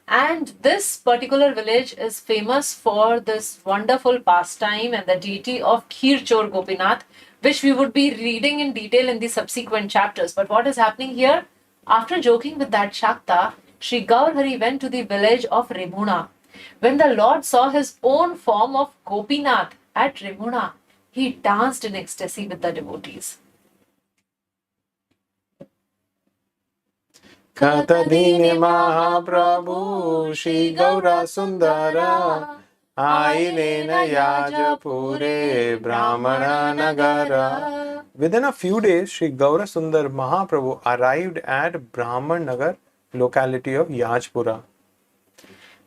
and this particular village is famous for this wonderful pastime and the deity of Khirchor Gopinath, which we would be reading in detail in the subsequent chapters. But what is happening here? After joking with that Shakta, Sri Gaur Hari went to the village of Remuna. When the Lord saw his own form of Gopinath at Remuna, he danced in ecstasy with the devotees. Katadine Mahaprabhu Shri Gaura Sundara Ailena Yajapure Brahmana Nagara. Within a few days, Shri Gaura Sundar Mahaprabhu arrived at Brahman Nagar, locality of Yajpura.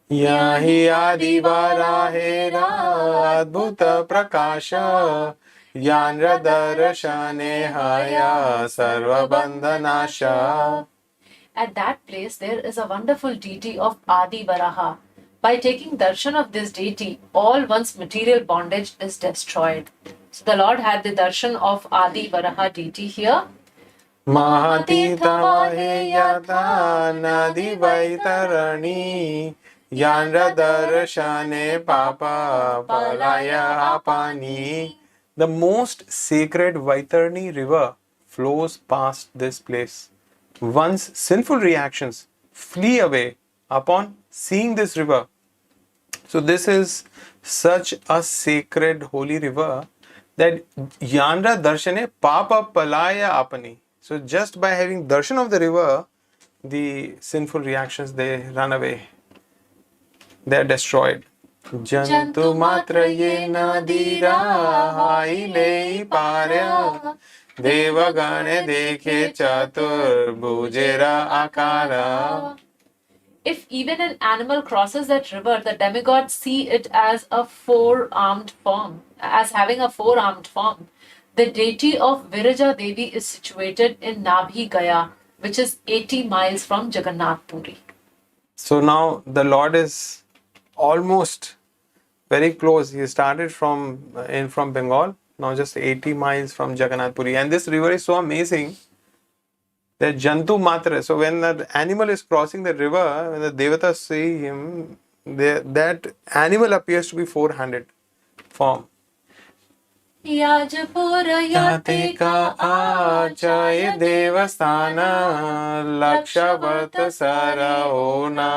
Yahi Adivara Hera Adbhuta Prakasha Yanra Darshane Haya Sarva Bandhanasha. At that place, there is a wonderful deity of Adi Varaha. By taking darshan of this deity, all one's material bondage is destroyed. So the Lord had the darshan of Adi Varaha deity here. Mahati Tavahe Yata Nadi Vaitarani Yanra Darshane Papa Palaya Apani. The most sacred Vaitarani river flows past this place. One's sinful reactions flee away upon seeing this river. So this is such a sacred holy river that Yanra Darshane Papa Palaya Apani. So just by having darshan of the river, the sinful reactions, they run away. They are destroyed. Jantu matra ye nadira haile parya Devagane dekhe chatur bhujera akara. If even an animal crosses that river, the demigods see it as a four-armed form, as having a four-armed form. The deity of Viraja Devi is situated in Nabhi Gaya, which is 80 miles from Jagannāth Purī. So now the Lord is almost very close. He started from Bengal, now just 80 miles from Jagannath Puri. And this river is so amazing that Jantu Matra. So when the animal is crossing the river, when the Devatas see him, that animal appears to be four-handed form. Yajapura Yate ka achay devasthana Lakshavarta Saraona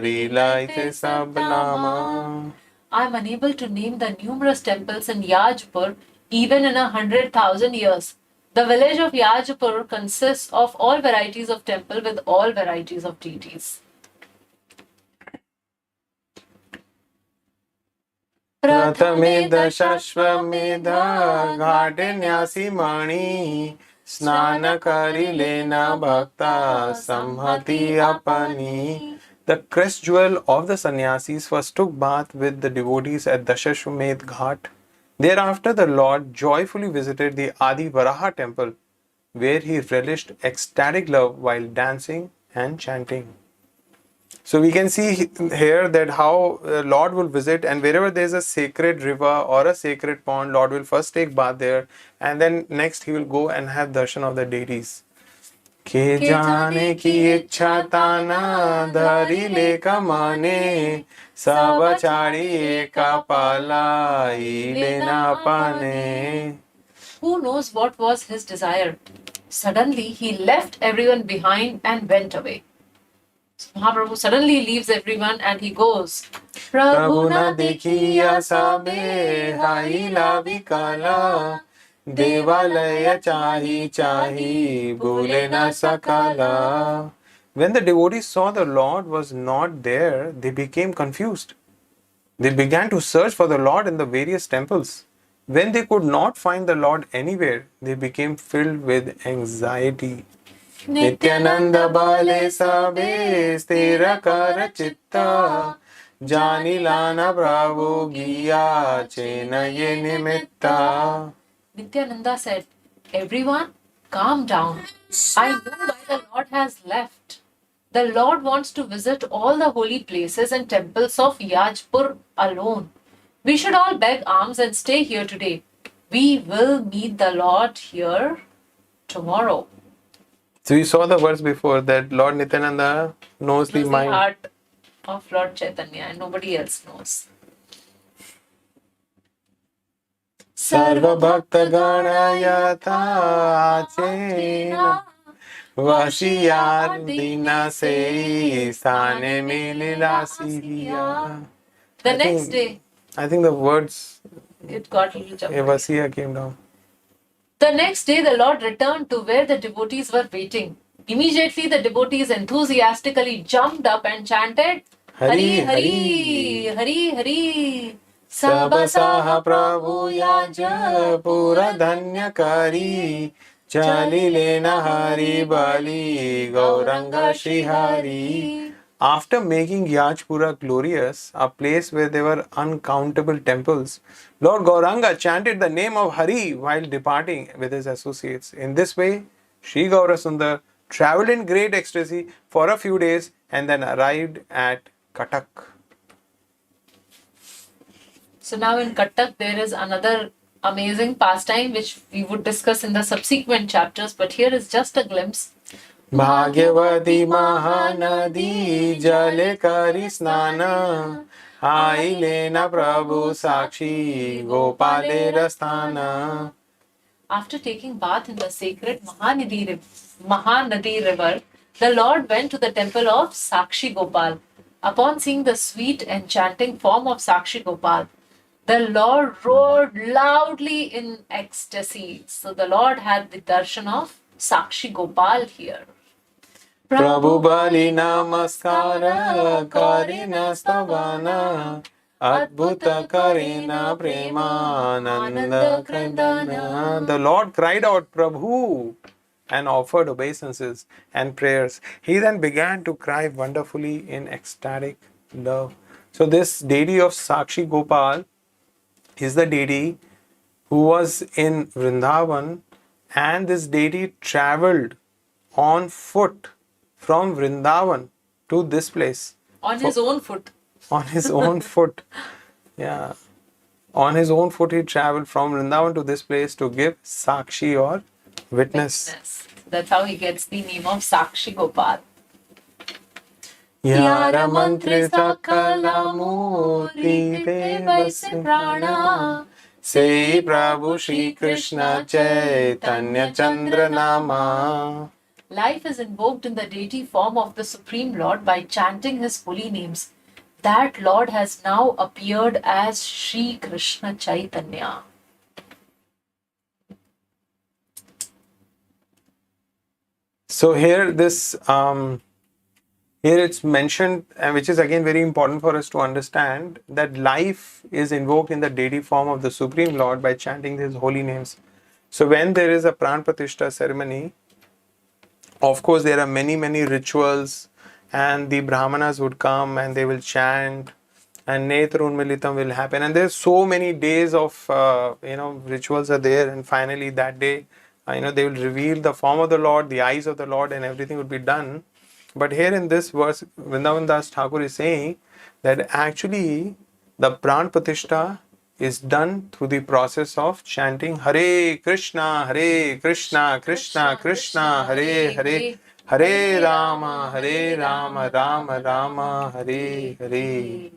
Lila Sabnama. I am unable to name the numerous temples in Yajpur even in 100,000 years. The village of Yajpur consists of all varieties of temple with all varieties of deities. Prathameda Shashvameda Ghate Nyasi Mani Snana Kari Lena Bhakta Samhati Apani. The crest jewel of the sannyasis first took bath with the devotees at Dashashwamedh Ghat. Thereafter, the Lord joyfully visited the Adi Varaha temple, where he relished ecstatic love while dancing and chanting. So we can see here that how Lord will visit, and wherever there is a sacred river or a sacred pond, Lord will first take bath there, and then next he will go and have darshan of the deities. Ke jane ki ichha tana dhari leka mane Savachari eka palai lena pane. Who knows what was his desire? Suddenly he left everyone behind and went away. So Mahaprabhu suddenly leaves everyone and he goes. Prabhu na dekhiya sabe haila vikala Devalaya chahi chahi bhule na sakala. When the devotees saw the Lord was not there, they became confused. They began to search for the Lord in the various temples. When they could not find the Lord anywhere, they became filled with anxiety. Nityananda bale sabe sthira kara chitta janilana bravo giya chena ye nimitta. Nityananda said, "Everyone, calm down. I know why the Lord has left. The Lord wants to visit all the holy places and temples of Yajpur alone. We should all beg alms and stay here today. We will meet the Lord here tomorrow." So you saw the verse before that Lord Nityananda knows the Knows the mind. heart of Lord Chaitanya and nobody else knows. Sarva Bhakta Ganayata Achena Vasiyar Dina Se Sthane Lila Siya. The next day, I think the words it got a little jumbled. Vasiya came down. The next day, the Lord returned to where the devotees were waiting. Immediately, the devotees enthusiastically jumped up and chanted, "Hari Hari, Hari Hari. Sabasaha Prabhu Yaja Pura Dhanya Kari Chalilena Hari Bali Gauranga Shri Hari." After making Yajpura glorious, a place where there were uncountable temples, Lord Gauranga chanted the name of Hari while departing with his associates. In this way, Sri Gaurasundar travelled in great ecstasy for a few days and then arrived at Katak. So now in Kattak, there is another amazing pastime which we would discuss in the subsequent chapters, but here is just a glimpse. Bhagyavati Mahanadi Jale Kari Snana Ailena Prabhu Sakshi Gopale Rasthana. After taking bath in the sacred Mahanadi river, the Lord went to the temple of Sakshi Gopal. Upon seeing the sweet enchanting form of Sakshi Gopal, the Lord roared loudly in ecstasy. So the Lord had the darshan of Sakshi Gopal here. Prabhu Bali Namaskara Karina Stavana Adbhuta Karina Premananda Krandana. The Lord cried out, Prabhu, and offered obeisances and prayers. He then began to cry wonderfully in ecstatic love. So this deity of Sakshi Gopal is the deity who was in Vrindavan, and this deity travelled on foot from Vrindavan to this place. On his own foot. On his own foot. Yeah. On his own foot he travelled from Vrindavan to this place to give Sakshi or witness. That's how he gets the name of Sakshi Gopal. Yara mantri sakala murti devase prana Sei Prabhu Shri Krishna Chaitanya Chandra Nama. Life is invoked in the deity form of the Supreme Lord by chanting his holy names. That Lord has now appeared as Shri Krishna Chaitanya. So here here it's mentioned, which is again very important for us to understand, that life is invoked in the deity form of the Supreme Lord by chanting his holy names. So when there is a Pran Pratishtha ceremony, of course there are many rituals, and the Brahmanas would come and they will chant, and Netra Unmilitam will happen, and there's so many days of rituals are there, and finally that day they will reveal the form of the Lord, the eyes of the Lord, and everything would be done. But here in this verse, Vrindavan Das Thakur is saying that actually the Pran Pratishtha is done through the process of chanting Hare Krishna, Krishna Krishna, Hare Hare, Hare Rama, Rama Rama, Hare Hare.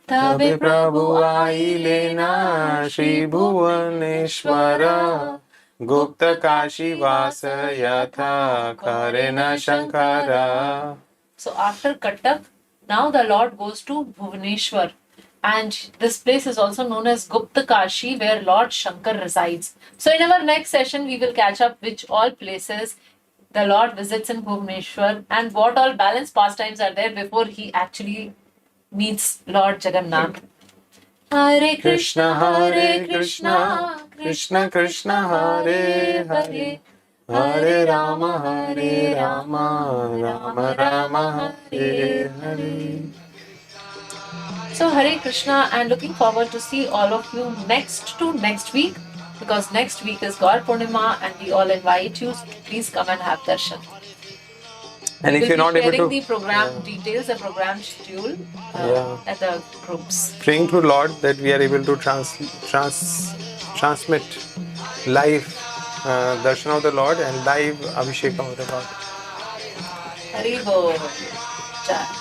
Tabe Prabhu ailena Shri Bhuvaneshwara Gupta Kashi Vasa Yatha Karena Shankara. So after Kattak, now the Lord goes to Bhuvaneshwar, and this place is also known as Gupta Kashi, where Lord Shankar resides. So in our next session, we will catch up which all places the Lord visits in Bhubaneswar, and what all balanced pastimes are there before he actually meets Lord Jagannāth. Hare Krishna, Hare Krishna, Krishna Krishna, Hare Hare, Hare Rama, Rama Rama, Hare Hare. So Hare Krishna, and looking forward to see all of you next week, because next week is Gaur Purnima and we all invite you to please come and have darshan. And if you're not able to, sharing the program details, the program schedule at the groups. Praying to Lord that we are able to transmit live darshan of the Lord and live abhishekam of the Lord. Hari Bol. Jai.